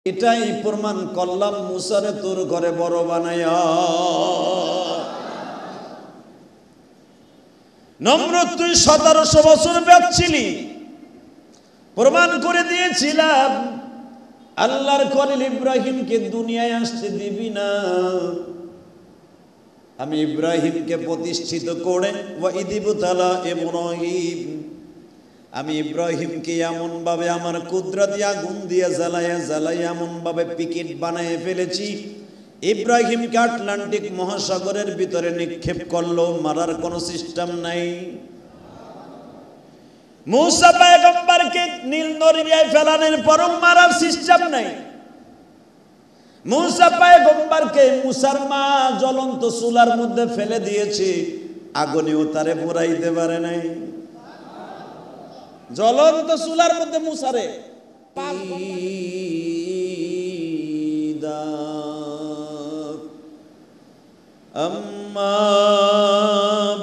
এটাই প্রমাণ করলাম মুসারে তোর ঘরে বড় বানায়া। নমরুদ তুই 1700 বছর বেঁচেছিলি, প্রমাণ করে দিয়েছিলাম আল্লাহর খলিল ইব্রাহিমকে দুনিয়ায় আসতে দিবি না। আমি ইব্রাহিমকে প্রতিষ্ঠিত করে ওয়াইদিবতালা ইব্রাহিম, আমি ইব্রাহিমকে এমন ভাবে আমার কুদরতি আগুন দিয়ে জ্বালাইয়া এমন ভাবে পিকেট বানিয়ে ফেলেছি, ইব্রাহিমকে আটলান্টিক মহাসাগরের ভিতরে নিক্ষেপ করলো, মারার কোনো সিস্টেম নাই। মুসা পয়গম্বরকে নীল দরিয়ায় ফেলানোর পরও মারার সিস্টেম নাই। মুসা পয়গম্বরকে মুসার মা জ্বলন্ত চুলার মধ্যে ফেলে দিয়েছে, আগুনেও তারে পোড়াইতে পারে নাই। জ্বলন্ত চুলার মধ্যে মুসারে আম্মা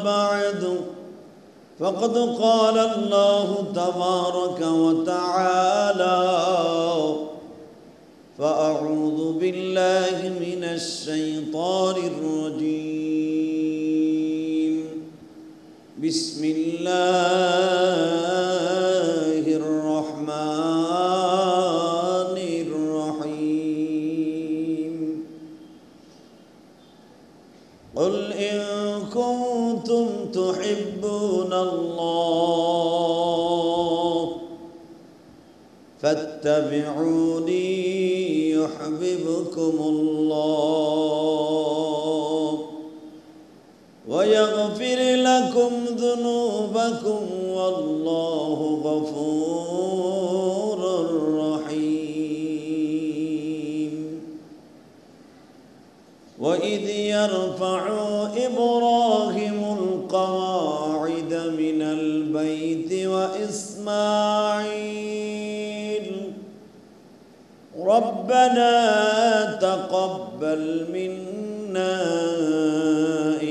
বা'দু ফাকাদ ক্বালা আল্লাহু তাবারাকা ওয়া তাআলা ফাআউযু বিল্লাহি মিনাশ শাইতানির রাজীম। বিসমিল্লাহির রহমানির রহিম। কুল ইন কুনতুম তুহিব্বুনাল্লাহ ফাত্তাবিউনি ইউহিব্বুকুমুল্লাহ ওয়া ইয়াগফির লাকুম যুনুবাকুম ওয়াল্লাহু গফুরুর রহিম। ওয়া ইয ইয়ারফা'ু ইব্রাহিমুল কওয়া'ইদা মিনাল বাইতি ওয়া ইসমাঈল রব্বানা তাকাব্বাল মিন্না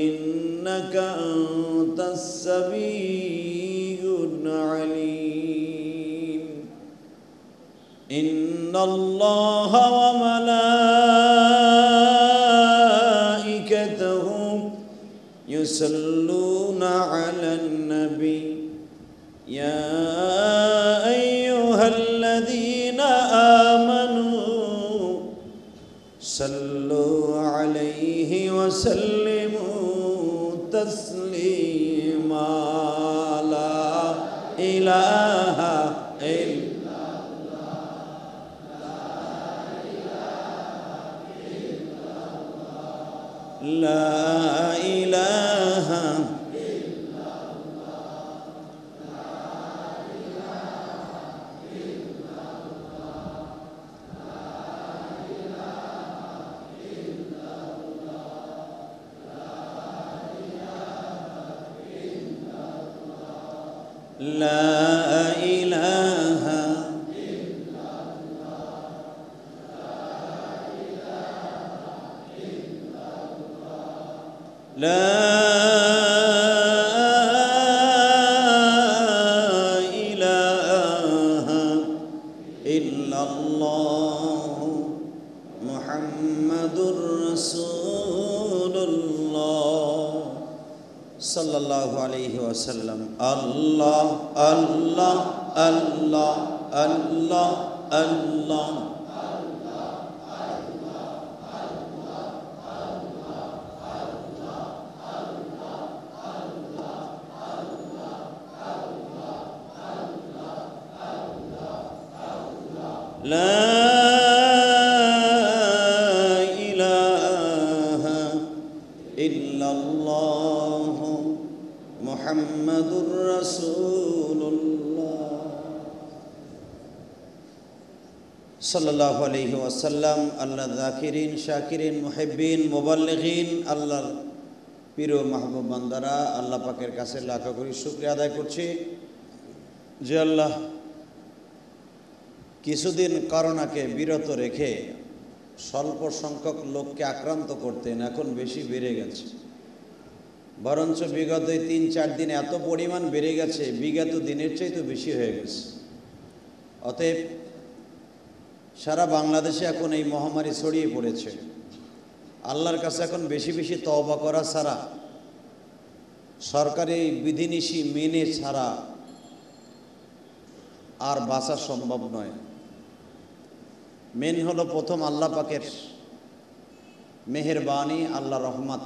ইন্নাকা আনতাস সামিউল আলীম। ইন্নাল্লাহা ওয়া মালাইকাতাহু ইউসাল্লুনা আলান নবী ইয়া আইয়ুহাল্লাযীনা আমানু সাল্লু আলাইহি ওয়া সাল্লিমু তাসলিমা। লা ইলাহা ইল্লাল্লাহ লা ইলাহা لا إله إلا الله لا إله إلا الله محمد رسول الله صلى الله عليه وسلم. الله الله الله الله الله لا إله إلا الله محمد رسول الله صلى الله عليه وسلم. আল্লাহ যাকিরিন শাকিরিন মুহিব্বিন মুবাল্লিগিন আল্লাহর প্রিয় মাহবুব বান্দারা, আল্লাহ পাকের কাছে লাখো কোটি শুকরিয়া আদায় করছি যে আল্লাহ কিছুদিন করোনাকে বিরত রেখে স্বল্প সংখ্যক লোককে আক্রান্ত করতেন, এখন বেশি বেড়ে গেছে। বরঞ্চ বিগত ৩-৪ দিনে এত পরিমাণ বেড়ে গেছে, বিগত দিনের চাইতে বেশি হয়ে গেছে। অতএব সারা বাংলাদেশে এখন এই মহামারী ছড়িয়ে পড়েছে। আল্লাহর কাছে এখন বেশি বেশি তওবা করা ছাড়া, সরকারি বিধিনিষেধ মেনে ছাড়া আর বাঁচা সম্ভব নয়। মেন হলো প্রথম আল্লাহ পাকের মেহেরবানি, আল্লাহ রহমত,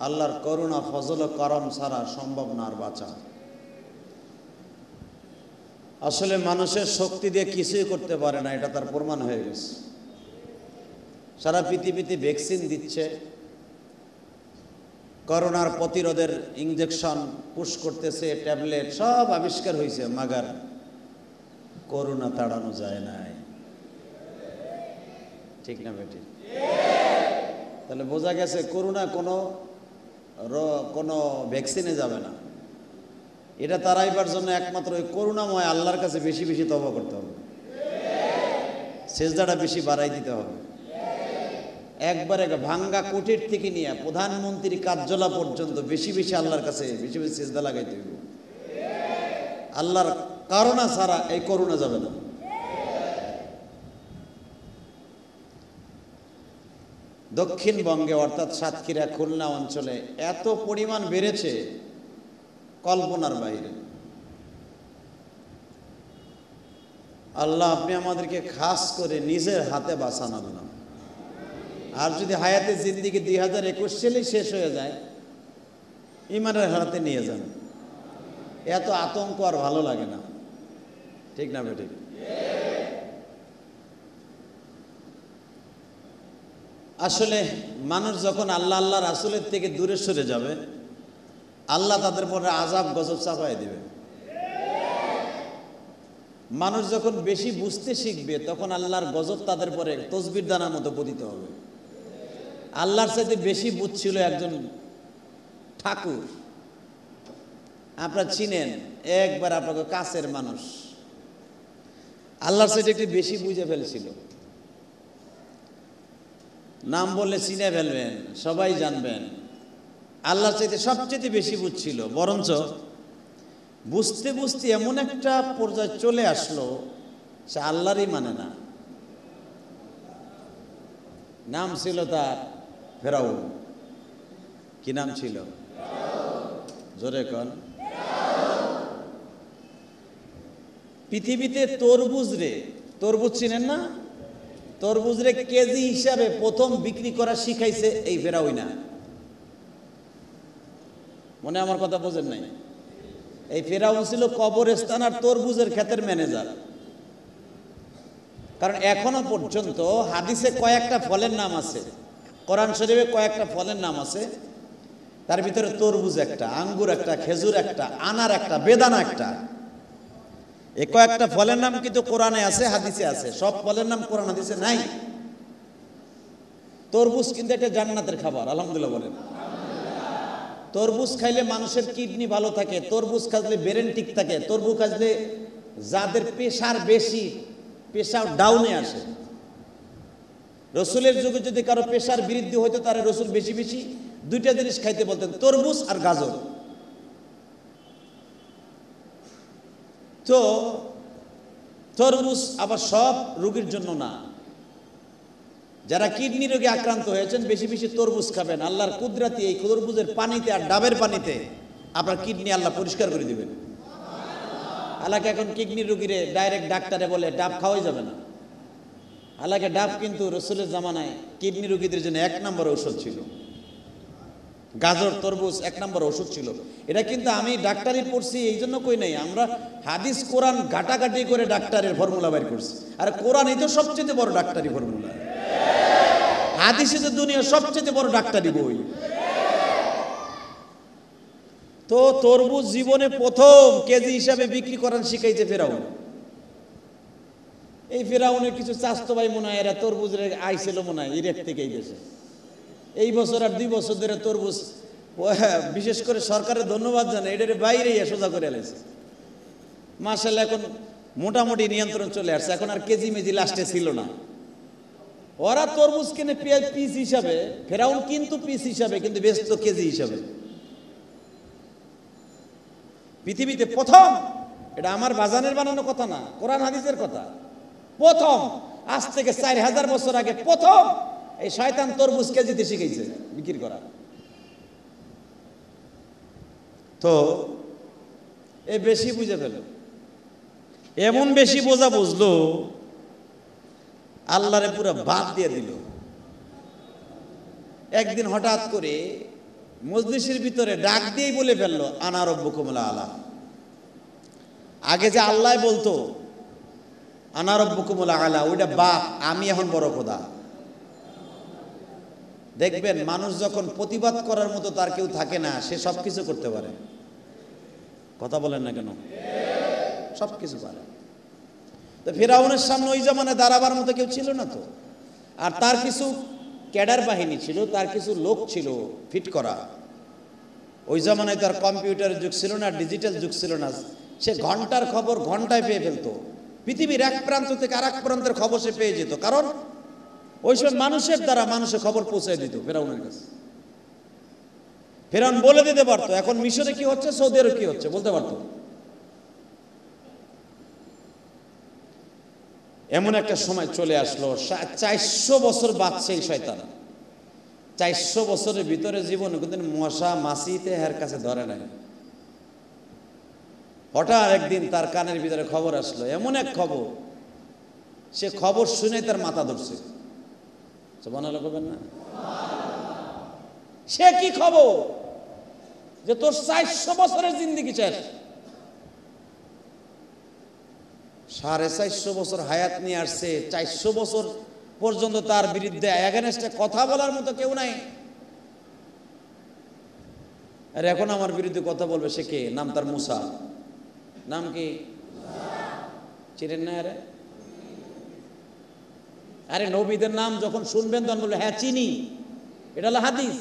আল্লাহর করুণা, ফজল ও করম ছাড়া সম্ভব না আর বাঁচা। আসলে মানুষের শক্তি দিয়ে কিছুই করতে পারে না, এটা তার প্রমাণ হয়ে গেছে। সারা পৃথিবীতে ভ্যাকসিন দিচ্ছে, করোনার প্রতিরোধের ইনজেকশন পুশ করতেছে, ট্যাবলেট সব আবিষ্কার হয়েছে, মাগার করোনা তাড়ানো যায় নাই। ঠিক না বেটি? তাহলে বোঝা গেছে করোনা কোনো ভ্যাকসিনে যাবে না। এটা তাড়াইবার জন্য একমাত্র ওই করুণাময় আল্লাহর কাছে বেশি বেশি তওবা করতে হবে, সেজদাটা বেশি বাড়াই দিতে হবে। একবারে ভাঙ্গা কুটির থেকে নিয়ে প্রধানমন্ত্রীর কার্যালয় পর্যন্ত বেশি বেশি আল্লাহর কাছে বেশি বেশি সেজদা লাগাইতে হবে। আল্লাহর করুণা ছাড়া এই করুণা যাবে না। দক্ষিণবঙ্গে অর্থাৎ সাতক্ষীরা, খুলনা অঞ্চলে এত পরিমাণ বেড়েছে কল্পনার বাইরে। আল্লাহ আপনি আমাদেরকে খাস করে নিজের হাতে বাঁচান আল্লাহ। আর যদি হায়াতে জিন্দিগি 2021 সালেই শেষ হয়ে যায়, ইমানের হাতে নিয়ে যান। এত আতঙ্ক আর ভালো লাগে না। ঠিক না বেঠিক? আসলে মানুষ যখন আল্লাহ আল্লাহ রাসূলের থেকে দূরে সরে যাবে, আল্লাহ তাদের পরে আযাব গজব চাপায় দিবে। মানুষ যখন বেশি বুঝতে শিখবে, তখন আল্লাহর গজব তাদের পরে তসবির দানার মতো পতিত হবে। আল্লাহর চাইতে বেশি বুঝছিল একজন ঠাকুর, আপনারা চিনেন, একবার আপনাকে কাছের মানুষ, আল্লাহর চাইতে একটু বেশি বুঝে ফেলছিল। নাম বললে চিনে ফেলবেন, সবাই জানবেন। আল্লাহর চাইতে সবচেয়ে বেশি বুঝছিল, বরঞ্চ বুঝতে বুঝতে এমন একটা পর্যায়ে চলে আসলো সে আল্লাহরই মানে না। নাম ছিল তার ফেরাউন। কি নাম ছিল? জোরে কোন। পৃথিবীতে তরমুজ চিনেন না? তরমুজ রে কেজি হিসাবে প্রথম বিক্রি করা শিখাইছে এই ফেরাউনা। মনে আমার কথা বোঝেন নাই? এই ফেরাউন ছিল কবরস্থান আর তরমুজের ক্ষেতের ম্যানেজার। কারণ এখনো পর্যন্ত হাদিসে কয়েকটা ফলের নাম আছে, কোরআন শরীফে কয়েকটা ফলের নাম আছে, তার ভিতরে তরমুজ একটা, আঙ্গুর একটা, খেজুর একটা, আনার একটা, বেদানা একটা। এই কয়েকটা ফলের নাম কিন্তু কোরআনে আছে, হাদিসে আছে। সব ফলের নাম কোরআন হাদিসে নাই। তরমুজ কিন্তু একটা জান্নাতের খাবার, আলহামদুলিল্লাহ বলেন। তরমুজ খাইলে মানুষের কিডনি ভালো থাকে, তরমুজ খাইলে ব্রেন ঠিক থাকে, তরমুজ খাইলে যাদের প্রেশার বেশি, প্রেশার ডাউনে আসে। রসুলের যুগে যদি কারো প্রেশার বৃদ্ধি হইতো, তারা রসুল বেশি বেশি দুইটা জিনিস খাইতে বলতেন, তরমুজ আর গাজর। তো তরমুজ আবার সব রোগীর জন্য না। যারা কিডনি রোগে আক্রান্ত হয়েছেন বেশি বেশি তরমুজ খাবেন। আল্লাহর কুদরতি এই তরমুজের পানিতে আর ডাবের পানিতে আপনার কিডনি আল্লাহ পরিষ্কার করে দিবেন। আল্লাহকে এখন কিডনি রোগীরে ডাইরেক্ট ডাক্তারে বলে ডাব খাওয়াই যাবে না। আল্লাহকে ডাব কিন্তু রসুলের জামানায় কিডনি রোগীদের জন্য 1 নম্বর ঔষধ ছিল। গাজর, তরমুজ 1 নম্বর ওষুধ ছিল। এটা কিন্তু আমি ডাক্তারি পড়ছি এই জন্য কই নাই, আমরা হাদিস কোরআন ঘাটাঘাটি করে ডাক্তারের ফর্মুলা বের করছি। আর কোরআন এই তো সবচেয়ে বড় ডাক্তারি ফর্মুলা। হাদিসে তো দুনিয়ার সবচেয়ে বড় ডাক্তারি বই। তো তরমুজ জীবনে প্রথম কেজি হিসাবে বিক্রি করার শিখাইছে ফেরাউন। এই ফেরাউনের কিছু চাস্তো ভাই মনে হয় এরা তরমুজের আইছিল মনে হয় ইরাক থেকে এই দেশে। এই বছর আর 2 বছর ধরে তরমুজ, বিশেষ করে সরকারের ধন্যবাদ জানাই, এটার বাইরে সোজা করে এলাইছে। মাশাআল্লাহ এখন মোটামুটি নিয়ন্ত্রণ চলে আসছে। এখন আর কেজি মেজি লাস্টে ছিল না। ওরা তরমুজ কিনে পিস হিসাবে, ফেরাউন কিন্তু পিস হিসাবে, কিন্তু বেচতো কেজি হিসাবে। পৃথিবীতে প্রথম, এটা আমার বাজানের বানানো কথা না, কোরআন হাদিসের কথা, প্রথম আজ থেকে 4000 বছর আগে প্রথম এই শয়তান তরমুজ কেজিতে শিখেছে বিক্রি করা। তো এ বেশি বুঝে ফেল, এমন বেশি বোঝা বুঝলো আল্লাহরে পুরো বাদ দিয়ে দিল। একদিন হঠাৎ করে মজলিসের ভিতরে ডাক দিয়েই বলে ফেললো আনা রব্বুকুমুল আলা। আগে যে আল্লাহ বলতো আনা রব্বুকুমুল আলা, ওইটা বাপ, আমি এখন বড় খোদা। দেখবেন মানুষ যখন প্রতিবাদ করার মতো তার কেউ থাকে না, সে সবকিছু করতে পারে। কথা বলেন না কেন? সবকিছু পারে। তো ফিরাউনের সামনে ওই জামানায় দাঁড়াবার মতো কেউ ছিল না তো। আর তার কিছু ক্যাডার বাহিনী ছিল, তার কিছু লোক ছিল ফিট করা। ওই জামানায় তার কম্পিউটারের যুগ ছিল না, ডিজিটাল যুগ ছিল না। সে ঘন্টার খবর ঘন্টায় পেয়ে ফেলতো। পৃথিবীর এক প্রান্ত থেকে আর এক প্রান্তের খবর সে পেয়ে যেত, কারণ ওই সময় মানুষের দ্বারা মানুষের খবর পৌঁছে দিত ফেরাউনের কাছে। ফেরাউন বলে দিতে পারতো এখন মিশরে কি হচ্ছে, সৌদি আরবে কি হচ্ছে, বলতে পারতো। এমন একটা সময় চলে আসলো, 400 বছর বাঁচছে এই শয়তান। 400 বছরের ভিতরে জীবন কিন্তু মশা মাছিতে এর কাছে ধরে নাই। হঠাৎ একদিন তার কানের ভিতরে খবর আসলো, এমন এক খবর, সে খবর শুনে তার মাথা ধরছে। সুবহানাল্লাহ বলবেন না? সে কি খবর যে তোর 400 বছরের জিন্দেগি শেষ। 450 বছর হায়াত নিয়ে আসছে, 400 বছর পর্যন্ত তার বিরুদ্ধে এগেনস্টে কথা বলার মতো কেউ নাই। আর এখন আমার বিরুদ্ধে কথা বলবে সে কে? নাম তার মুসা। নাম কি? চিনেন না? আরে নবীদের নাম যখন শুনবেন তখন বলবে হ্যাঁ চিনি, এটা হলো হাদিস,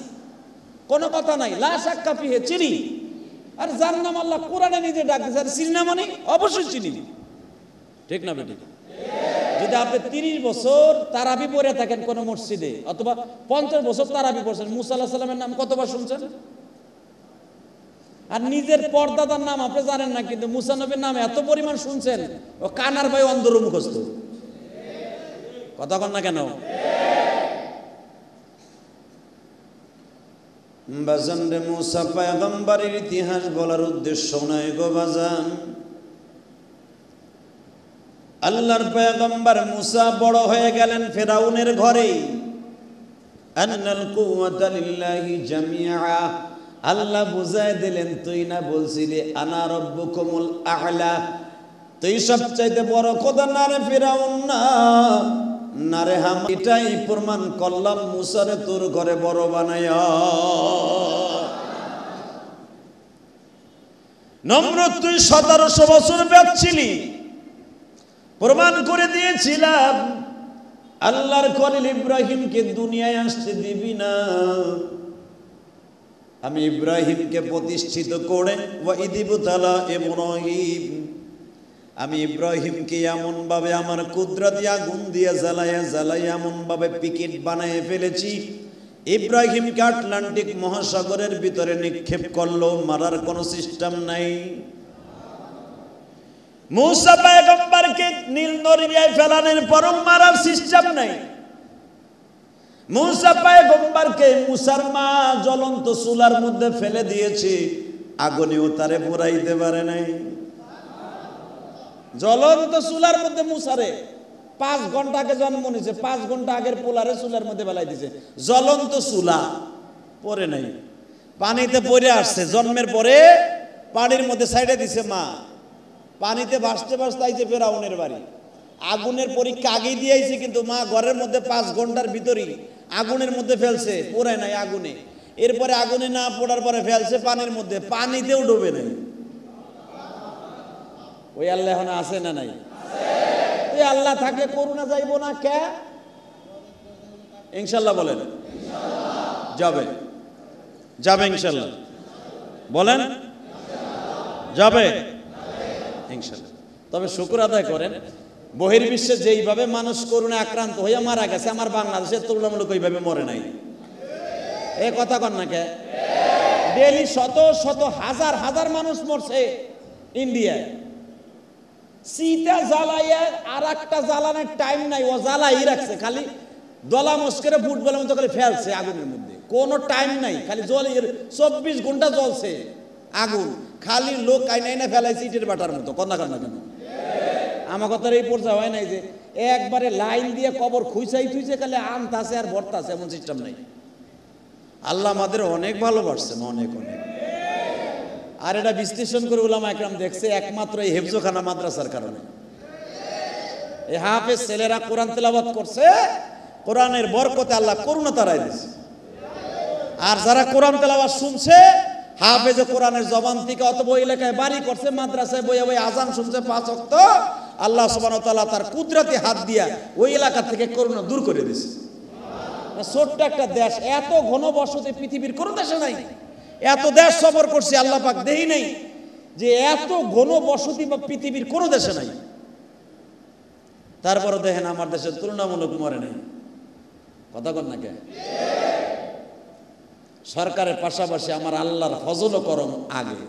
কোনো কথা নাই, লা শাক্কা ফিহি, চিনি। আর যার নাম আল্লাহ কোরআনে নিজে ডাক দিয়েছে, আর চিনি না মানে অবশ্যই চিনি। ঠিক না বেটি? যদি আপনি 30 বছর তারাবি পড়ে থাকেন কোন মসজিদে, অথবা 50 বছর তারাবি পড়ছেন, মুসা আলাইহিস সালামের নাম কতবার শুনছেন? আর নিজের পরদাদার নাম আপনি জানেন না, কিন্তু মুসা নবীর নাম এত পরিমাণ শুনছেন, ও কানার ভাই অন্ধর মুখস্থ। কথা কন না কেন? বাজান রে, মুসা পয়গম্বরের ইতিহাস বলার উদ্দেশ্য নয় গো বাজান। আল্লাহর পয়গম্বর মুসা বড় হয়ে গেলেন ফিরাউনের ঘরে। আন্নাল কুওয়াতা লিল্লাহি জামিআ, আল্লাহ বুঝায় দিলেন, তুই না বলছিলি আনা রব্বুকুমুল আ'লা, তুই সবচাইতে বড় খোদা না রে ফিরাউন? না না রে, হাম এটাই প্রমাণ করলাম মুসারে তোর ঘরে বড় বানায়া। নমরুদ তুই 1700 বছর বেঁচেছিলি, প্রমাণ করে দিয়েছিলাম আল্লাহর খলিল ইব্রাহিমকে দুনিয়ায় আসতে দিবি না। আমি ইব্রাহিমকে প্রতিষ্ঠিত করে ওয়াইদিবতালা ইব্রাহিম, আমি ইব্রাহিমকে এমন ভাবে আমার কুদরতি আগুন দিয়ে জ্বালায়া জ্বালায়া এমন ভাবে পিকেট বানিয়ে ফেলেছি, ইব্রাহিমকে আটলান্টিক মহাসাগরের ভিতরে নিক্ষেপ করলো, মারার কোনো সিস্টেম নাই। মুসা পয়গম্বরকে নীল দরিয়ায় ফেলানোর পরও মারার সিস্টেম নাই। মুসা পয়গম্বরকে মুসার মা জ্বলন্ত চুলার মধ্যে ফেলে দিয়েছে, আগুনেও তারে পুরাইতে পারে নাই। জ্বলন্ত চুলার মধ্যে মুসারে 5 ঘন্টা আগে জন্ম নিয়েছে, 5 ঘন্টা আগের পোলারে চুলার মধ্যে ফেলাই দিয়েছে। জ্বলন্ত চুলা পরে নাই, পানিতে পড়ে আসছে, জন্মের পরে পানির মধ্যে সাইডে দিছে মা, পানিতে ভাসতে ভাসতে আইছে ফেরাউনের বাড়ি। আগুনের পরীক্ষা আগেই দিয়ে আইছে, কিন্তু মা ঘরের মধ্যে 5 ঘন্টার ভিতরেই আগুনের মধ্যে ফেলছে, পোড়ায় নাই আগুনে। এরপরে আগুনে না পড়ার পরে ফেলছে পানির মধ্যে, পানিতেও ডুবে নাই। ওই আল্লাহ এখন আছে না নাই? ওই আল্লাহ থাকলে করুণা যাইবো না কে? ইনশাল্লাহ বলেন। যাবে যাবে ইনশাল্লাহ বলেন, যাবে ইনশাল্লাহ। তবে শুকর আদায় করেন, বহির্বিশ্বে যেইভাবে মানুষ করুণা আক্রান্ত হইয়া মারা গেছে, আমার বাংলাদেশের তুলনামূলক ওইভাবে মরে নাই। এ কথা কন না কে? ডেইলি শত শত হাজার হাজার মানুষ মরছে ইন্ডিয়ায়। চিতা জ্বালাইয়া আর একটা জ্বালানোর টাইম নাই, ও জ্বালাই রাখছে, খালি দলা মস্কেরে ফুটবলের মতো করে ফেলছে আগুনের মধ্যে, কোনো টাইম নাই, খালি জল 24 ঘন্টা জ্বলছে আগুন, খালি লোক কাইনাই না ফেলাইছে ইটের বাটার মতো। কন্যা কান্না কেন আমার কথার এই পর্যায়ে হয় নাই যে একবারে লাইন দিয়ে কবর খুঁচাই থুইছে, খালি আনতাছে আর ভরতাছে, এমন সিস্টেম নাই। আল্লাহ আমাদের অনেক ভালোবাসছেন, অনেক অনেক। আর এটা বিশ্লেষণ করে উলামা একরাম দেখছে একমাত্র এই হেফজখানা মাদ্রাসার কারণে। এই হাফেজ ছেলেরা কোরআন তেলাওয়াত করছে, কোরআনের বরকতে আল্লাহ করুণা তারাই দিয়েছে। আর যারা কোরআন তেলাওয়াত শুনছে, হাফেজে কোরআনের জবান থেকে অথবা ওই এলাকায় বাড়ি করছে, মাদ্রাসায় বইয়া বই আজান শুনছে 5 ওয়াক্ত, আল্লাহ সুবহানাহু ওয়া তাআলা তার কুদরতি হাত দিয়া ওই এলাকা থেকে করুণা দূর করে দিয়েছে। ছোট্ট একটা দেশ, এত ঘনবসতি পৃথিবীর কোন দেশে নাই। এত দেশ সফর করছে আল্লাহ পাক, দেই নাই যে এত ঘনবসতি বা পৃথিবীর কোন দেশে নাই। তারপরে দেখেন আমার দেশের তুলনামূলক মরে নাই। কথা কন না কেন? সরকারের পাশাপাশি আমার আল্লাহর ফজল ও করম আগে।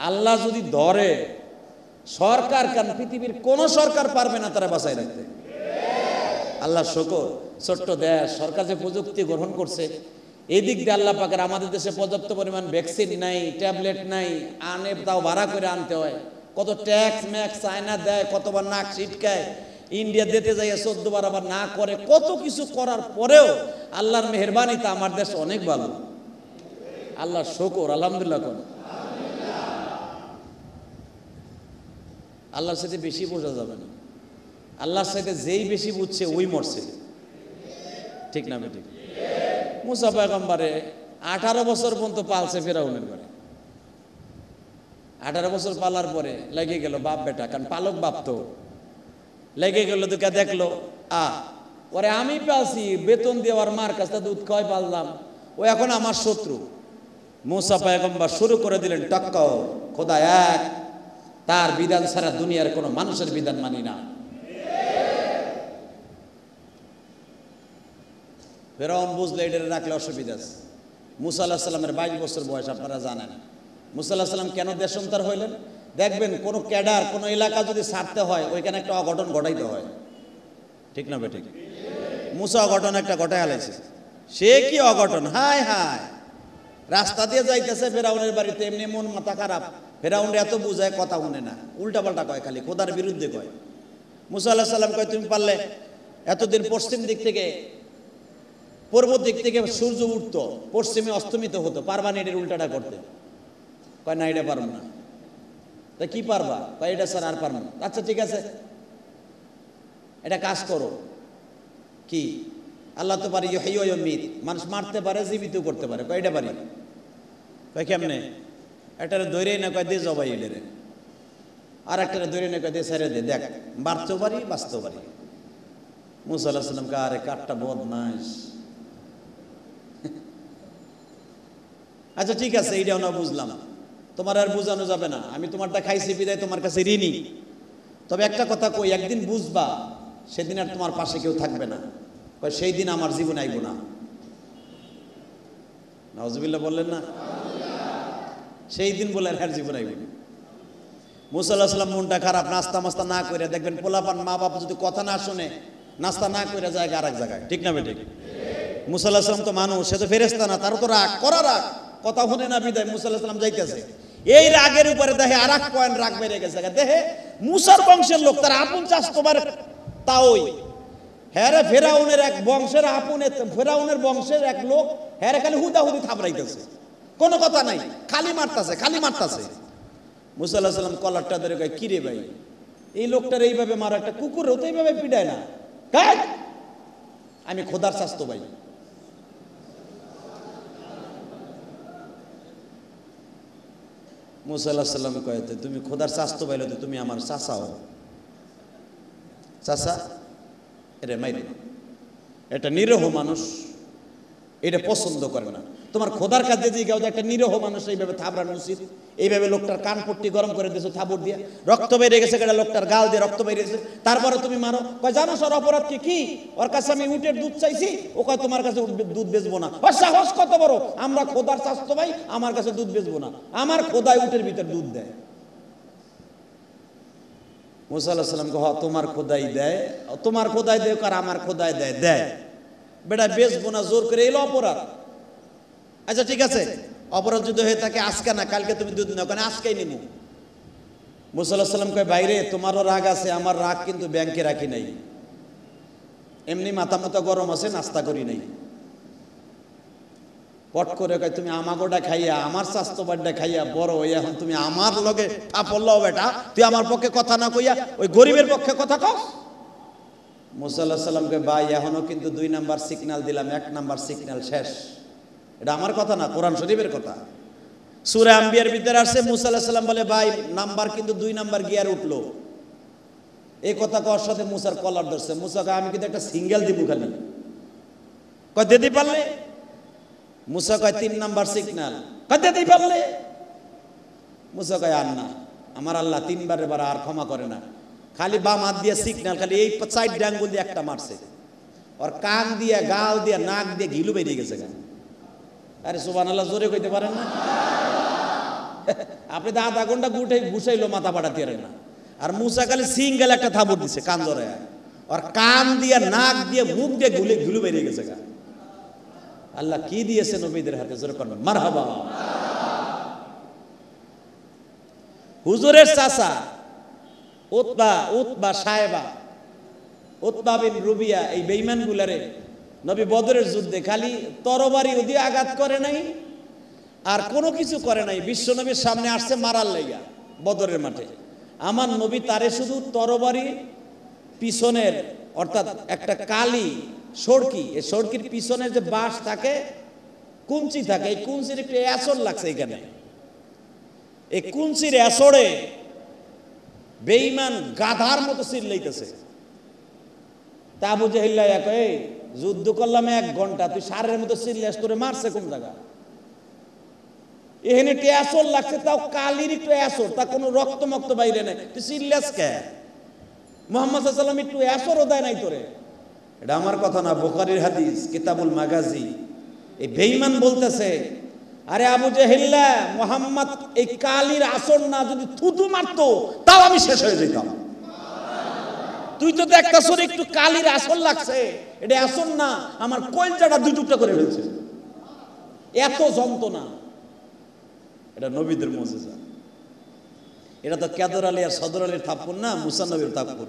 আল্লাহ যদি ধরে সরকার, কারণ পৃথিবীর কোন সরকার পারবে না তারা বাঁচাই রাখতে। আল্লাহ শুকর, ছোট্ট দেশ, সরকার যে প্রযুক্তি গ্রহণ করছে, এই দিক দিয়ে আল্লাহ পাকের আমাদের দেশে পর্যাপ্ত পরিমাণ ভ্যাকসিন নাই, ট্যাবলেট নাই, আনে তাও ভাড়া করে আনতে হয়। কত ট্যাক্স ম্যাক্স চায়না দেয়, কতবার নাক ছিটকায়, ইন্ডিয়া দিতে যাই 14 বার আবার না করে, কত কিছু করার পরেও আল্লাহর মেহেরবানিতে আমার দেশ অনেক ভালো। আল্লাহ শুকর, আলহামদুলিল্লাহ কোন। আল্লাহর সাথে বেশি বোঝা যাবে না। আল্লাহর সাথে যেই বেশি বুঝছে ওই মরছে, ঠিক না বেঠিক? মুসা পয়গম্বরে 18 বছর পর্যন্ত পালছে ফেরাউনের ঘরে। 18 বছর পালার পরে লেগে গেল বাপ বেটা, কারণ পালক বাপ তো লেগে গেল, দুকা দেখলো ওরে আমি পালছি, বেতন দিয়ে ওর মার কাছে দুধ খাওয়াই পাললাম, ও এখন আমার শত্রু। মুসা পয়গম্বর শুরু করে দিলেন টক্কর, খোদা এক, তার বিধান ছাড়া দুনিয়ার কোনো মানুষের বিধান মানি না। ফেরাউন বুঝলে এটা রাখলে অসুবিধা আছে। মুসা আলাইহিস সালামের 22 বছর বয়স, আপনারা জানেন। মুসা আলাইহিস সালাম কেন দেশান্তর হইলেন? দেখবেন কোন ক্যাডার কোন এলাকা যদি ছাড়তে হয়, ওইখানে একটা অঘটন ঘটাইতে হয়, ঠিক না বেঠিক? মুসা অঘটন একটা ঘটায় আলাইছে। সে কি অঘটন! হায় হায়, রাস্তা দিয়ে যাইতেছে ফেরাউনের বাড়িতে, এমনি মন মাথা খারাপ, ফেরাউন এত বুঝায় কথা শুনে না, উল্টা পাল্টা কয়, খালি খোদার বিরুদ্ধে কয়। মুসা আলাইহিস সালাম কয়, তুমি পারলে এতদিন পশ্চিম দিক থেকে, পূর্ব দিক থেকে সূর্য উঠতো, পশ্চিমে অস্তমিত হতো, পারবা না এটার উল্টাটা করতে? কয় না, এটা পারবো না। তা কি পারবা? কয় এটা স্যার আর পারবো না। আচ্ছা ঠিক আছে, এটা কাজ করো। কি? আল্লাহ তো পারি ইউহয়ী ওয়া ইউমীত, মানুষ মারতে পারে, জীবিত করতে পারে। কয় এটা পারি। কয় কেমনে? একটারে দৈরেই না, কয় দে জবাই এটারে, আর একটারে দৈরে না, কয় দে ছেড়ে দে, দেখ মারতেও পারি বাঁচতেও পারি। মুসা আলাইহিস সালাম কয়, আরে কাঠটা বদমাইশ। আচ্ছা ঠিক আছে, এইটাও না বুঝলাম, তোমার আর বোঝানো যাবে না, আমি তোমারটা খাইছি বিদায় তোমার কাছে ঋণী। তবে একটা কথা কই, একদিন বুঝবা, সেদিন আর তোমার পাশে কেউ থাকবে না। কয় সেই দিন আমার জীবন আইব না। নাউজুবিল্লাহ বললেন না? সেই দিন বলে আর জীবন আইব না। মুসা আলাইহিস সালাম মনটা খারাপ, নাস্তা মাস্তা না করে, দেখবেন পোলাপান মা বাবা যদি কথা না শুনে, নাস্তা না করে যায় আরেক জায়গায়, ঠিক না বেঠিক? মুসা আলাইহিস সালাম তো মানুষ, সে তো ফেরেশতা না, তারও তো রাগ করা, রাগ কথা শুনে না বিদায় মুসা আলাইহিস সালাম যাইতেছে, এই রাগের উপরে দেখে আর এক পয়েন্ট রাগ বেড়ে গেছে। দেখে মুসার বংশের লোক, তার আপন চাষ তোমার তাওই, হ্যাঁ রে ফেরাউনের এক বংশের আপন, ফেরাউনের বংশের এক লোক, হ্যাঁ রে খালি হুদাহুদি থাবড়াইতেছে, কোনো কথা নাই, খালি মারতাছে, খালি মারতাছে। মুসা আলাইহিস সালাম কলারটা ধরে কয়, কি রে ভাই, এই লোকটার এইভাবে মারা, একটা কুকুরও তো এইভাবে পিটায় না। কাজ আমি খোদার স্বাস্থ্য ভাই। মুসা আলাইহিস সালাম কয়, তুমি খোদার স্বাস্থ্য পাইলে তো তুমি আমার চাচা হও, চাচা এরে মাইরে। এটা নিরহ মানুষ, এটা পছন্দ করে না। তোমার খোদার কাছে যে কেউ একটা নিরহ মানুষ এইভাবে থাবড়ানো উচিত? এইভাবে লোকটার কান পট্টি গরম করে দিয়েছো থাবড় দিয়ে, রক্ত বেরিয়ে গেছে, লোকটার গাল দিয়ে রক্ত বেরিয়ে গেছে, তারপরে তুমি মারো। কয় জানো সর অপরাধ কি? কি? ওর কাছে আমি উটের দুধ চাইছি, ও কয় তোমার কাছে দুধ বেচবো না। ওর সাহস কত বড়! আমরা খোদার স্বাস্থ্য ভাই, আমার কাছে দুধ বেচবো না। আমার খোদায় উটের ভিতর দুধ দেয়। মুসা আলাইহিস সালামকে, হ তোমার খোদাই দেয়, তোমার খোদাই দেয় আর আমার খোদাই দেয়, দেয় বেটা বেচবো না জোর করে, এলো অপরাধ। আচ্ছা ঠিক আছে, অপরাধ যদি হয়ে থাকে আজকে না কালকে তুমি দুধ নাও, কেন আজকেই নিব। মুসা আলাইহিস সালাম কয়, বাইরে তোমারও রাগ আছে, আমার রাগ কিন্তু ব্যাংকে রাখি নাই, এমনি মাথা মাথা গরম আছে, নাস্তা করি নাই। পট করে কয়, তুমি আমাগোটা খাইয়া আমার স্বাস্থ্য বাড্ডা খাইয়া বড় হই, এখন তুমি আমার লগে থাপড়লাও বেটা, তুই আমার পক্ষে কথা না কইয়া ওই গরিবের পক্ষে কথা কও। মুসা আলাইহিস সালামকে, ভাই এখনো কিন্তু 2 নাম্বার সিগন্যাল দিলাম, 1 নাম্বার সিগন্যাল শেষ। এটা আমার কথা না, কোরআন শরীফের কথা। সূরা আম্বিয়ার ভিতরে আসছে, মুসা আলাইহিস সালাম বলে, ভাই নাম্বার কিন্তু 2 নাম্বার গিয়ার উঠলো। এই কথা কওয়ার সাথে মুসার কলার ধরছে। মুসা কয়, আমি কিন্তু একটা সিঙ্গেল দিব খালি। কয় দিতে পারলে? মুসা কয় 3 নাম্বার সিগন্যাল। কয় দিতে পারলে? মুসা কয়, আর না, আমার আল্লাহ 3 বারের বার আর ক্ষমা করে না। খালি বাম হাত দিয়ে সিগন্যাল, খালি এই 4 আঙ্গুল দিয়ে একটা মারছে, আর কান দিয়ে গাল দিয়ে নাক দিয়ে ঘিলু বেরিয়ে গেছে। আরে সুবহানাল্লাহ, জোরে কইতে পারেন না? আপনি তো আধা ঘন্টা ঘুষাইলো মাথা পাঠাতে পারেন না। আর মুসা খালি সিঙ্গেল একটা থাবড় দিছে কান ধরে, আর কান দিয়ে নাক দিয়ে মুখ দিয়ে ঘুলু বেরিয়ে গেছে। আল্লাহ কি দিয়েছে নবীদের হাতে, জোরে করবেন মারহাবা। হুজুরের চাচা উতবা সাহেবা, উতবা বিন রুবিয়া, এই বেঈমান গুলারে নবী বদরের যুদ্ধে খালি তরবারি দিয়ে আঘাত করে নাই, আর কোনো কিছু করে নাই। বিশ্ব নবীর সামনে আসছে মারার লাইগা বদরের মাঠে। আমার নবী তারে শুধু তরবারি পিছনের, অর্থাৎ একটা কালি সড়কি, এই সড়কির পিছনের যে বাঁশ থাকে, কুঞ্চি থাকে, এই কুঞ্চির একটু অ্যাসড় লাগছে এখানে। এই কুঞ্চির অ্যাসড়ে বেঈমান গাধার মতো চিল্লাইতেছে। তা আবু জাহেল কয়, যুদ্ধ করলাম 1 ঘন্টা, তুই সারের মতো চিল্লাস, তোরে মারছে কোন জায়গা? এখানে একটু অ্যাসড় লাগছে, তাও কালির একটু অ্যাসড়, তা কোনো রক্ত মক্ত বাইরে নাই, তুই চিল্লাস কে? মুহাম্মদ সাল্লাল্লাহু আলাইহি ওয়াসাল্লাম একটু অ্যাসড়ও দেয় নাই তোরে। এটা আমার কথা না, বুখারীর হাদিস, কিতাবুল মাগাজি। এই বেঈমান বলতেছে, আরে আবু জাহেল, মুহাম্মদ এই কালির আসর না যদি থুতু মারতো তাও আমি শেষ হয়ে যেতাম। তুই তো দেখতাছ একটু কালির আসর লাগছে, এটা আসর না, আমার কলজাটা 2 টুকরা করে ফেলছে, এত যন্ত্রণা। এটা নবীদের মুজিজা। এটা তো কেদর আলী আর সদর আলীর থাপ্পর না, মুসা নবীর থাপ্পর।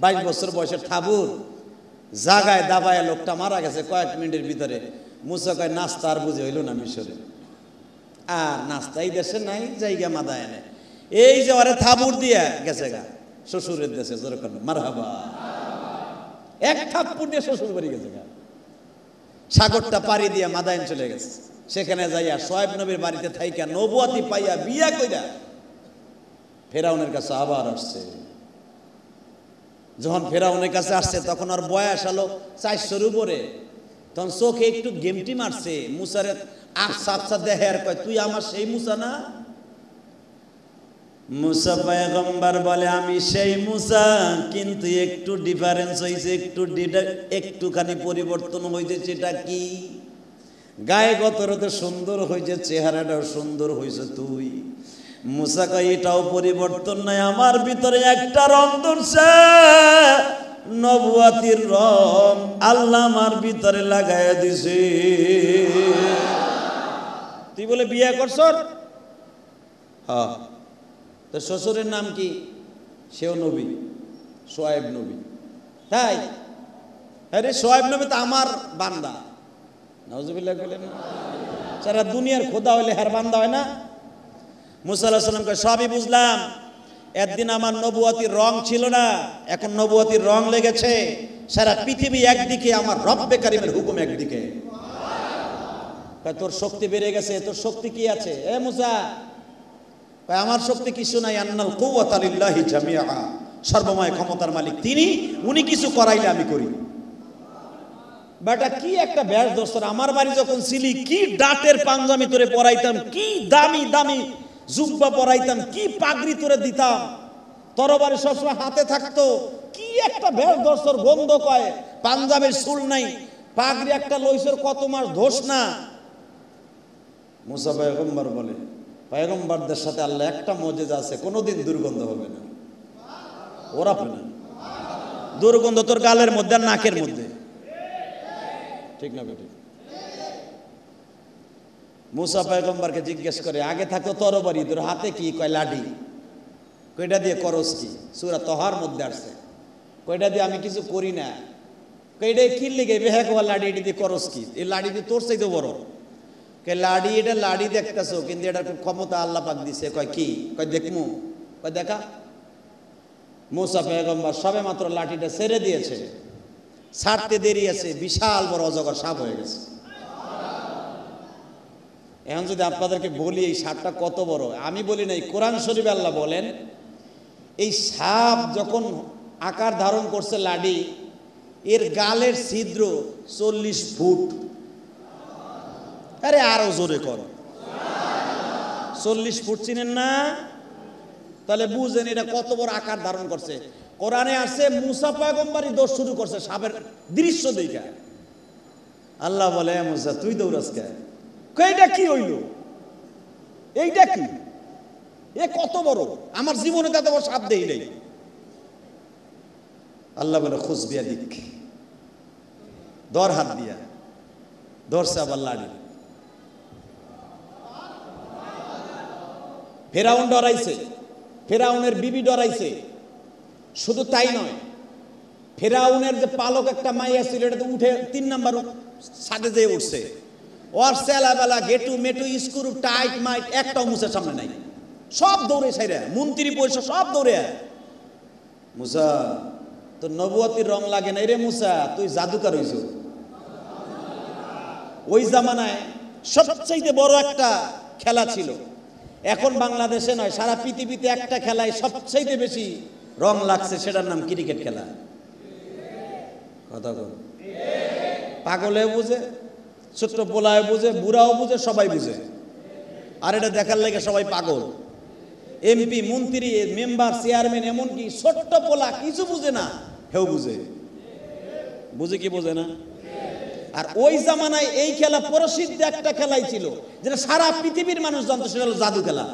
22 বছর বয়সের ঠাকুর জাগায় দাবায় লোকটা মারা গেছে কয়েক মিনিটের ভিতরে। মুসা কয়, নাস্তা আর বুঝে হইল না মিশরে, আর নাস্তা এই দেশে নাই, জায়গা মাদায় এনে এই যে ওরে থাবুর দিয়া গেছে গা শ্বশুরের দেশে, যেরকম মারহাবা, 1 থাপ্পড় দিয়ে শ্বশুর বাড়ি গেছে গা। সাগরটা পাড়ি দিয়ে মাদায়ন চলে গেছে। সেখানে যাইয়া শোয়েব নবীর বাড়িতে থাইকা নবুয়াতি পাইয়া বিয়া কইরা ফেরাউনের কাছে আবার আসছে। যখন ফেরাউনের কাছে আসছে তখন আর বয়স হলো 400-র উপরে। তখন চোখে একটু গেমটি মারছে, মুসারে আফসা আফসা দেখে আর কয়, তুই আমার সেই মুসা না? মুসা পয়গম্বর বলে, আমি সেই মুসা, কিন্তু একটু ডিফারেন্স হয়েছে, একটুখানি পরিবর্তন হয়েছে। সেটা কি? গায়ে গতরতে সুন্দর হয়েছে, চেহারাটাও সুন্দর হয়েছে তুই। মুসা কয়, এটাও পরিবর্তন নাই, আমার ভিতরে একটা রং ধরছে, নবুয়াতির রং আল্লাহ আমার ভিতরে লাগাইয়া দিছে। তুই বলে বিয়ে করছ? হ্যাঁ। তোর শ্বশুরের নাম কি? সেও নবী, শোয়েব নবী। তাই? আরে শোয়েব নবী তো আমার বান্দা। নাউজুবিল্লাহ বলেন না, সারা দুনিয়ার খোদা হইলে হার বান্দা হয় না? মুসা আলাইহিস সালাম কয়, সবই বুঝলাম, একদিন আমার নবুয়াতির রং ছিল না, এখন নবুয়াতির রং লেগেছে। সারা পৃথিবী একদিকে, আমার রব্বে কারিমের হুকুম একদিকে। তোর শক্তি বেড়ে গেছে, তোর শক্তি কি আছে? এ মুসা, আমার শক্তি কিছু নাই, আন্নাল কুওয়াতা লিল্লাহি জামিআ, সর্বময় ক্ষমতার মালিক তিনি, উনি কিছু করাইলে আমি করি। বেটা কি একটা ব্যাস দোস্তর, আমার বাড়ি যখন ছিলি কি ডাটের পাঞ্জাবি তোরে পরাইতাম, কি দামি দামি জুব্বা পরাইতাম, কি পাগড়ি তোরে দিতাম, তরবারি সবসময় হাতে থাকতো, কি একটা ব্যাস দোস্তর। গন্ধ কয়, পাঞ্জাবের চুল নাই, পাগড়ি একটা লইসের কত মাস ধোস না। মুসা পয়গম্বর বলে, পয়গম্বরদের সাথে আল্লাহ একটা মজেজা আছে, কোনোদিন দুর্গন্ধ হবে না। ওরাবে না, দুর্গন্ধ তোর গালের মধ্যে আর নাকের মধ্যে, ঠিক না বেটি? মুসা পয়গম্বরকে জিজ্ঞেস করে, আগে থাকতো তরবারি, তোর হাতে কি? কয় লাঠি। কয়টা দিয়ে করস কি? সূরা তহার মধ্যে আসছে। কয়টা দিয়ে আমি কিছু করি না। কয়টা কি লেগে বেহাক লাঠি, এটি দিয়ে করস কি? এই লাঠি দিয়ে তোর চাইতে বড়। কয় লাঠি, এটা লাঠি দেখতেছো, কিন্তু এটার ক্ষমতা আল্লাহ পাক দিছে। কয় কি? কয় দেখমু। কয় দেখা। মুসা পয়গম্বর সবে মাত্র লাঠিটা ছেড়ে দিয়েছে, ছাড়তে দেরি আছে, বিশাল বড় অজগর সাপ হয়ে গেছে। এখন যদি আপনাদেরকে বলি এই সাপটা কত বড়, আমি বলি নাই, কোরআন শরীফে আল্লাহ বলেন এই সাপ যখন আকার ধারণ করছে লাডি, এর গালের ছিদ্র 40 ফুট। আরে আরো জোরে কর, 40 ফুট চিনেন না? তাহলে বুঝেন এটা কত বড় আকার ধারণ করছে। কোরআনে আছে মুসা পয়গম্বরই দৌড় শুরু করছে সাপের দৃশ্য দেখা। আল্লাহ বলে, মুসা তুই দৌড়াস কে? এইটা কি হইল? এইটা কি? এ কত বড়, আমার জীবনে তত বড় সাপ দেই নাই। আল্লাহ বলে, খুশবিয়া দিক, দর হাত দিয়া ধরছে আবার লাড়ি। ফেরাউন ডরাইছে, ফেরাউনের বিবি ডরাইছে। শুধু তাই নয়, ফেরাউনের যে পালক একটা মাইয়া ছিল, এটা উঠে 3 নাম্বার ছাদে যেয়ে উঠছে। ওর সেলাবেলা গেটু মেটু স্ক্রু টাইট মাইট একটাও মুসার সামনে নাই, সব দৌড়ে সাইরা, মন্ত্রী পয়সা সব দৌড়ে। মুসা তোর নবুয়তির রং লাগে নাই রে মুসা, তুই জাদুকার হইছ। ওই জামানায় সবচাইতে বড় একটা খেলা ছিল, এখন বাংলাদেশে নয় সারা পৃথিবীতে একটা খেলায় সবচাইতে বেশি রং লাগছে, সেটার নাম ক্রিকেট খেলা। কথা বল, পাগলে বুঝে, ছোট্ট পোলায় বুঝে, বুড়াও বুঝে, সবাই বুঝে। আর এটা দেখার লাগে সবাই পাগল। এমপি, মন্ত্রী, মেম্বার, চেয়ারম্যান, এমনকি ছোট্ট পোলা কিছু বুঝে না, হেউ বুঝে। বুঝে কি বোঝে না? আর ওই জামানায় এই খেলা প্রসিদ্ধ একটা খেলাই ছিল, যেটা সারা পৃথিবীর মানুষ জানতো, সেটা হলো জাদু খেলা।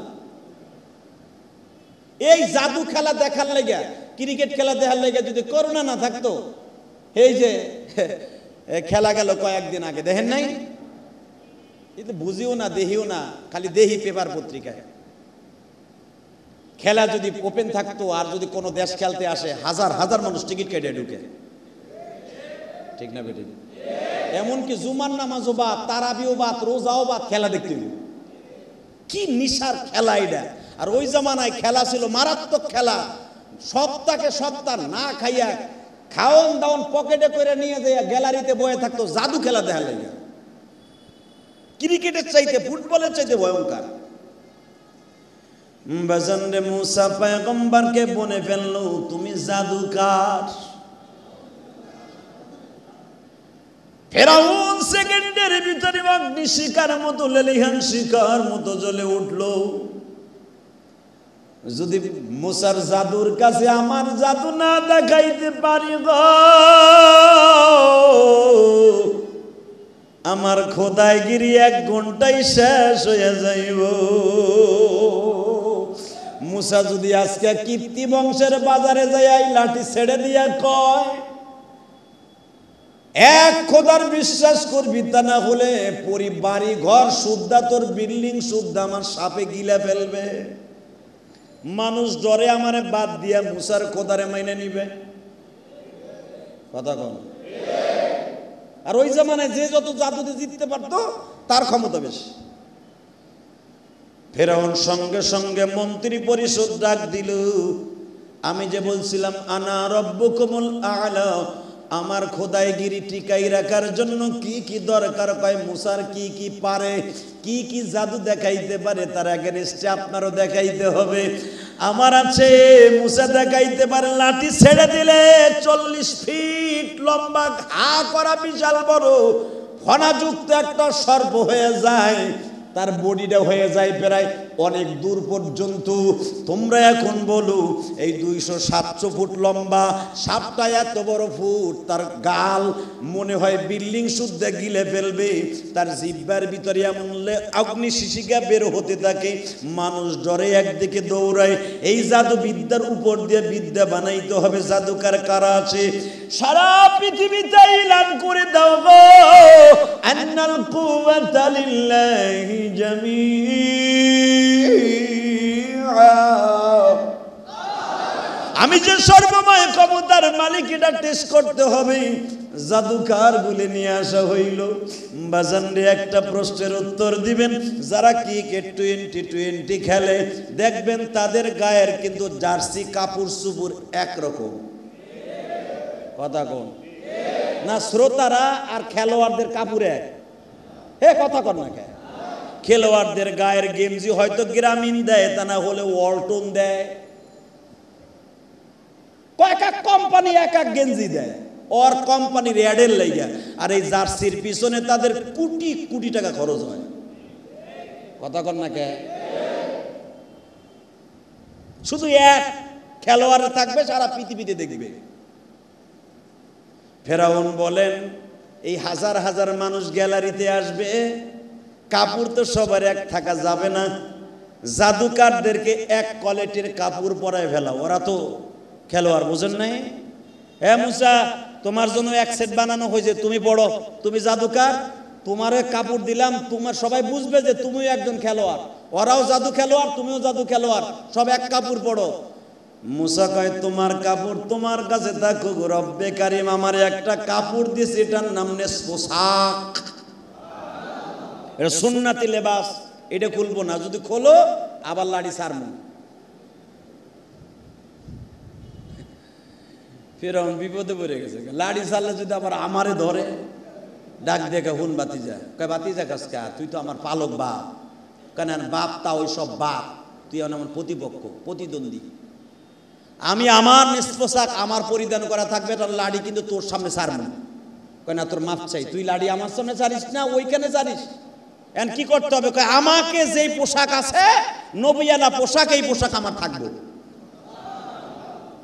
এই জাদু খেলা দেখার লাগে, ক্রিকেট খেলা দেখার লাগে যদি করোনা না থাকতো, এই যে খেলা গেল কয়েকদিন আগে, দেখেন নাই? এটা বুঝিও না, দেহিও না, খালি দেহি পেপার পত্রিকায়। খেলা যদি ওপেন থাকতো, আর যদি কোনো দেশ খেলতে আসে, হাজার হাজার মানুষ টিকিট কেটে ঢুকে, ঠিক না বেটি? এমনকি জুমার নামাজও বাদ, তারাবিও বাদ, রোজাও বাদ, খেলা দেখতে। কি নিশার খেলা এটা! আর ওই জামানায় খেলা ছিল মারাত্মক খেলা। সপ্তাহে সপ্তাহ না খাইয়া, খাওন দাওন পকেটে করে নিয়ে যায় গ্যালারিতে বয়ে থাকতো জাদু খেলা দেখা লাগে। ক্রিকেটের চাইতে, ফুটবলের চাইতে ভয়ঙ্কর। বাজান রে, মুসা পয়গম্বরকে বনে ফেললো তুমি জাদুকার। ফেরাউন সেকেন্ডের ভিতরে অগ্নি শিকার মতো, লেলিহান শিকার মতো জ্বলে উঠলো। যদি মুসার জাদুর কাছে আমার জাদু না দেখাইতে পারি গো, আমার খোদাইগিরি 1 ঘন্টায় শেষ হয়ে যাইব। মুসা যদি আজকে কীর্তি বংশের বাজারে যাই লাঠি ছেড়ে দিয়া কয়, এক খোদার বিশ্বাস করবি, তা না হলে বাড়ি ঘর সুদ্ধা, তোর বিল্ডিং সুদ্ধা আমার সাপে গিলে ফেলবে। মানুষ ডরে আমারে বাদ দিয়া মুসার খোদারে মাইনে নিবে। কথা কম। আর ওই জামানায় যে যত জাদুতে জিততে পারতো, তার ক্ষমতা বেশি। ফেরাউন সঙ্গে সঙ্গে মন্ত্রী পরিষদ ডাক দিল। আমি যে বলছিলাম আনা রব্বুকুমুল আ'লা, আমার খোদাইগিরি টিকাই রাখার জন্য কি কি দরকার, কয় মুসার কি কি পারে, কি কি জাদু দেখাইতে পারে, তার এগেনস্টে আপনারও দেখাইতে হবে। আমার আছে, মুসা দেখাইতে পারে লাঠি ছেড়ে দিলে 40 ফিট লম্বা, ঘা করা বিশাল বড় ফণাযুক্ত একটা সর্প হয়ে যায়। তার বডিটা হয়ে যায় প্রায় অনেক দূর পর্যন্ত। তোমরা এখন বলো এই 207 ফুট লম্বা সাপটা এত বড় ফুট, তার গাল মনে হয় বিল্ডিং শুদ্ধ গিলে ফেলবে, তার জিহ্বার ভিতরে এমন অগ্নি শিশিকা বের হতে থাকে, মানুষ ডরে একদিকে দৌড়ায়। এই জাদু বিদ্যার উপর দিয়ে বিদ্যা বানাইতে হবে। জাদুকার কারা আছে? সারা পৃথিবীতে এলান করে দাও গো আন্নাল কুওয়াতা লিল্লাহি জামিআ, আমি যে সর্বময় ক্ষমতার মালিক, এটা টেস্ট করতে হবে। জাদুকার বলে নিয়ে আসা হইল। বাজানরে একটা প্রশ্নের উত্তর দিবেন। যারা ক্রিকেট 20-20 খেলে দেখবেন তাদের গায়ের কিন্তু জার্সি কাপড় চুপড় একরকম। কথা কোন না? শ্রোতারা আর খেলোয়াড়দের কাপড় এক? হে কথা কর না কে? খেলোয়াড়দের গায়ের গেঞ্জি হয়তো গ্রামীণ দেয়, তা না হলে ওয়ালটন দেয়। কয়েক এক কোম্পানি এক এক গেঞ্জি দেয়, ওর কোম্পানির অ্যাডের লাইগা। আর এই জার্সির পিছনে তাদের কোটি কোটি টাকা খরচ হয়। কথা কর না কে? শুধু এক খেলোয়াড় থাকবে, সারা পৃথিবীতে দেখবে। ফেরাউন বলেন এই হাজার হাজার মানুষ গ্যালারিতে আসবে, কাপড় তো সবার এক থাকা যাবে না, জাদুকারদেরকে এক কোয়ালিটির কাপড় পরায় ফেলা। ওরা তো খেলোয়াড়, বুঝেন নাই? হ্যাঁ মুসা, তোমার জন্য এক সেট বানানো হয়েছে, তুমি পড়ো, তুমি জাদুকার, তোমার কাপড় দিলাম, তোমার সবাই বুঝবে যে তুমিও একজন খেলোয়াড়, ওরাও জাদু খেলোয়াড়, তুমিও জাদু খেলোয়াড়, সব এক কাপড় পড়ো। মুসা কয় তোমার কাপড় তোমার কাছে থাকুক, রব্বে কারিম আমার একটা কাপড় দিয়েছে, এটার নাম পোশাক, এটা সুন্নাতি লেবাস, এটা খুলবো না, যদি খোলো আবার লাড়ি সারমু। ফেরাউন বিপদে পড়ে গেছে, লাড়ি সারলে যদি আবার আমারে ধরে, ডাক দেখে হুন বাতিজা, কয় বাতিজা কাজকা, তুই তো আমার পালক বাপ, কেন বাপ তা ওই সব বাপ, তুই আমার প্রতিপক্ষ, প্রতিদ্বন্দ্বী, আমি আমার পোশাক আমার পরিধান করা থাকবে, তার লাড়ি কিন্তু তোর সামনে ছাড়বো। কয় না, তোর মাপ চাই, তুই লাড়ি আমার সামনে ছাড়িস না, ওইখানে ছাড়িস। এখন কি করতে হবে? কয় আমাকে যেই পোশাক আছে, নবিয়ানা পোশাক, এই পোশাক আমার থাকবে।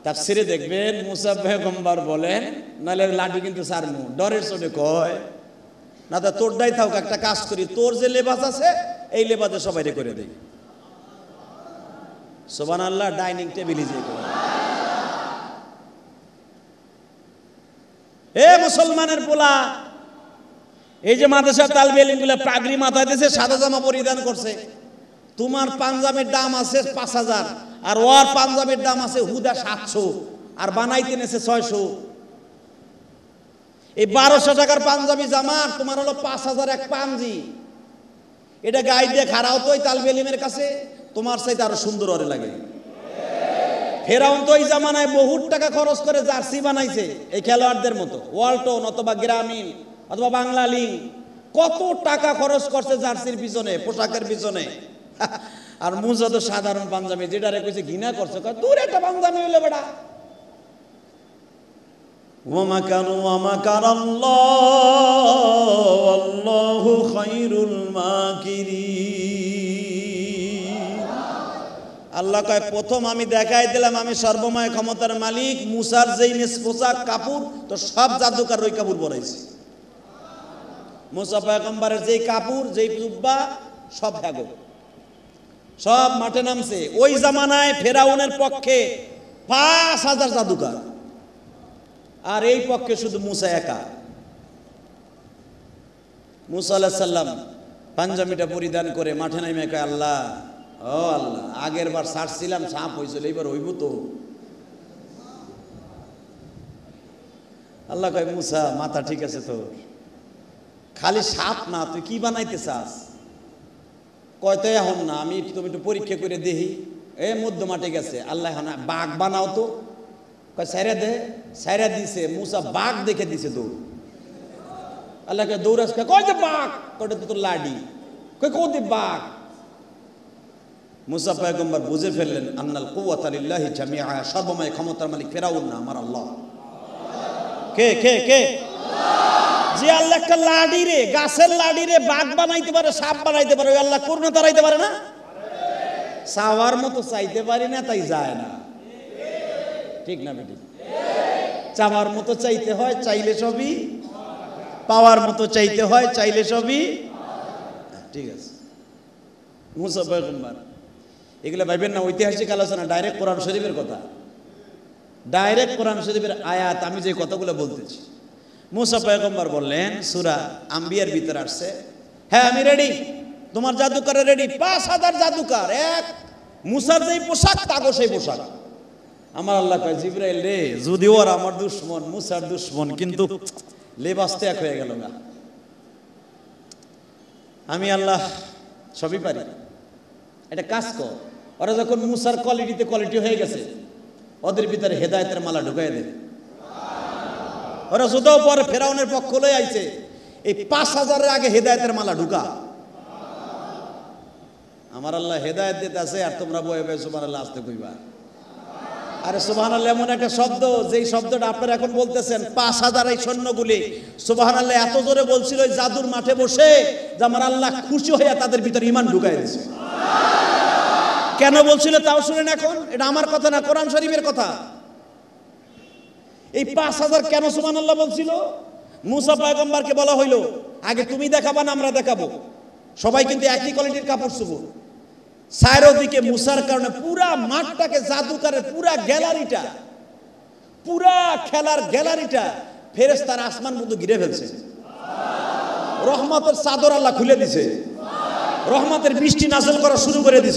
তাফসিরে দেখবেন মুসা পয়গম্বর বলেন, নাহলে লাঠি কিন্তু ছাড়বো, ডরের চোটে কয় না, তা তোরটাই থাক, একটা কাজ করি, তোর যে লেবাস আছে এই লেবাসে সবাইরে করে দেই। সুবহানাল্লাহ, ডাইনিং টেবিল যে এ মুসলমানের পোলা, এই যে মাদ্রাসা তালবে ইলম গুলা পাগড়ি মাথায় দিয়েছে, সাদা জামা পরিধান করছে, তোমার পাঞ্জাবির দাম আছে 5000, আর ওর পাঞ্জাবির দাম আছে হুদা 700, আর বানাইতে নেছে 600। এই 1200 টাকার পাঞ্জাবি জামা তোমার হলো 5000 এক পাঞ্জি। এটা গায়ে দিয়ে খাড়াও তো তালবে ইলমের কাছে, তোমার চাইতে আরো সুন্দর ওরে লাগে। ফেরাউন তো এই জামানায় বহুত টাকা খরচ করে জার্সি বানাইছে এই খেলোয়াড়দের মতো, ওয়ালটন অথবা গ্রামীণ অথবা বাংলা লিং, কত টাকা খরচ করছে জার্সির পিছনে, পোশাকের পিছনে। আর মুসা তো সাধারণ পাঞ্জাবি, যেটা রে কইছে ঘৃণা করছে, কয় দূর একটা পাঞ্জাবি হইলো বেটা। ওয়া কানু ওয়া কারাল্লাহু আল্লাহু খায়রুল মাকিরিন। আল্লাহ কয় প্রথম আমি দেখাই দিলাম আমি সর্বময় ক্ষমতার মালিক। মুসার যেই পোশাক কাপড়, তো সব জাদুকার ওই কাপড় পরাইছে। মুসা পয়গম্বরের যেই কাপড়, যেই জুব্বা, সব হ্যাগো, সব মাঠে নামছে। ওই জামানায় ফেরাউনের পক্ষে 5000 জাদুকার, আর এই পক্ষে শুধু মুসা একা। মুসা আলাইহিস সালাম পাঞ্জাবিটা পরিধান করে মাঠে নামে কয় আল্লাহ, ও আল্লাহ, আগের বার ছাড়ছিলাম সাপ হয়েছিল, এইবার হইব তো। আল্লাহ কয় মুসা মাথা ঠিক আছে তোর, খালি সাপ না, তুই কি বানাইতে চাস? কয় তো এখন না, আমি তুমি একটু পরীক্ষা করে দেখি। এ মধ্য মাঠে গেছে, আল্লাহ এখন বাঘ বানাও তো। কয় সাইরা দে, সাইরা দিছে, মুসা বাঘ দেখে দিছে দৌড়। আল্লাহকে দৌড়াস, কয় যে বাঘ, কয়টা তো তোর লাডি, কয় কোথায় বাঘ। মুসা পয়গম্বর বুঝে ফেললেন আন্নাল কুওয়াতা লিল্লাহি জামিআ, সর্বময় ক্ষমতার মালিক ফেরাউন না, আমার আল্লাহ। কে কে কে? যে আল্লাহ একটা লাডি রে, গাছের লাডি রে বাঘ বানাইতে পারে, সাপ বানাইতে পারে, ওই আল্লাহ করুণা তাড়াইতে পারে না? চাওয়ার মতো চাইতে পারি না, তাই যায় না। ঠিক না বেটি? চাওয়ার মতো চাইতে হয়, চাইলে সবই পাওয়ার মতো চাইতে হয়, চাইলে সবই। ঠিক আছে, মুসা পয়গম্বর এগুলো ভাইবেন না ঐতিহাসিক আলোচনা, ডাইরেক্ট কোরআন শরীফের কথা, ডাইরেক্ট কোরআন শরীফের আয়াত। আমি যে কথাগুলো বলতেছি, মুসা পয়গম্বর বললেন, সূরা আম্বিয়ার ভিতরে আসছে, হ্যাঁ আমি রেডি, তোমার জাদুকরে রেডি। 5000 জাদুকর, এক মুসার যেই পোশাক তাগো সেই পোশাক। আমার আল্লাহ কয়, জিবরাইল রে, যদিও আর আমার দুশ্মন, মুসার দুশ্মন, কিন্তু লেবাস ত্যাগ হয়ে গেল না। আমি আল্লাহ সবই পারি, এটা কাজ কর। ওরা যখন মুসার কোয়ালিটিতে কোয়ালিটি হয়ে গেছে, ওদের ভিতরে হেদায়েতের মালা ঢুকাই দে। ওরা যদিও পরে ফেরাউনের পক্ষ লয়ে আইছে, এই 5000-এর আগে হেদায়েতের মালা ঢুকা। আমার আল্লাহ হেদায়েত দিতে আছে, আর তোমরা বয়ে বয়ে সুবহানাল্লাহ আসতে কইবা। আরে সুবহানাল্লাহ এমন একটা শব্দ, যেই শব্দটা আপনারা এখন বলতেছেন, 5000 এই সৈন্যগুলি সুবহানাল্লাহ এত জোরে বলছিল ওই জাদুর মাঠে বসে, যে আমার আল্লাহ খুশি হয়ে তাদের ভিতরে ঈমান ঢুকাই দিয়েছে। কেন বলছিল তাও শুনেন এখন, এটা আমার কথা না, কোরআন শরীফের কথা। এই 5000 কেন সুবহানাল্লাহ বলছিল? মুসা পয়গম্বরকে বলা হইলো, আগে তুমি দেখাবা না আমরা দেখাবো। সবাই কিন্তু একই কোয়ালিটির কাপড় চোপড়। চারদিকে মুসার কারণে পুরা মাঠটাকে, জাদুকারের পুরা গ্যালারিটা, পুরা খেলার গ্যালারিটা ফেরেশতার আসমান মতো ঘিরে ফেলছে। রহমতের চাদর আল্লাহ খুলে দিছে, রহমতের বৃষ্টি নাযিল করা শুরু করে দিছে।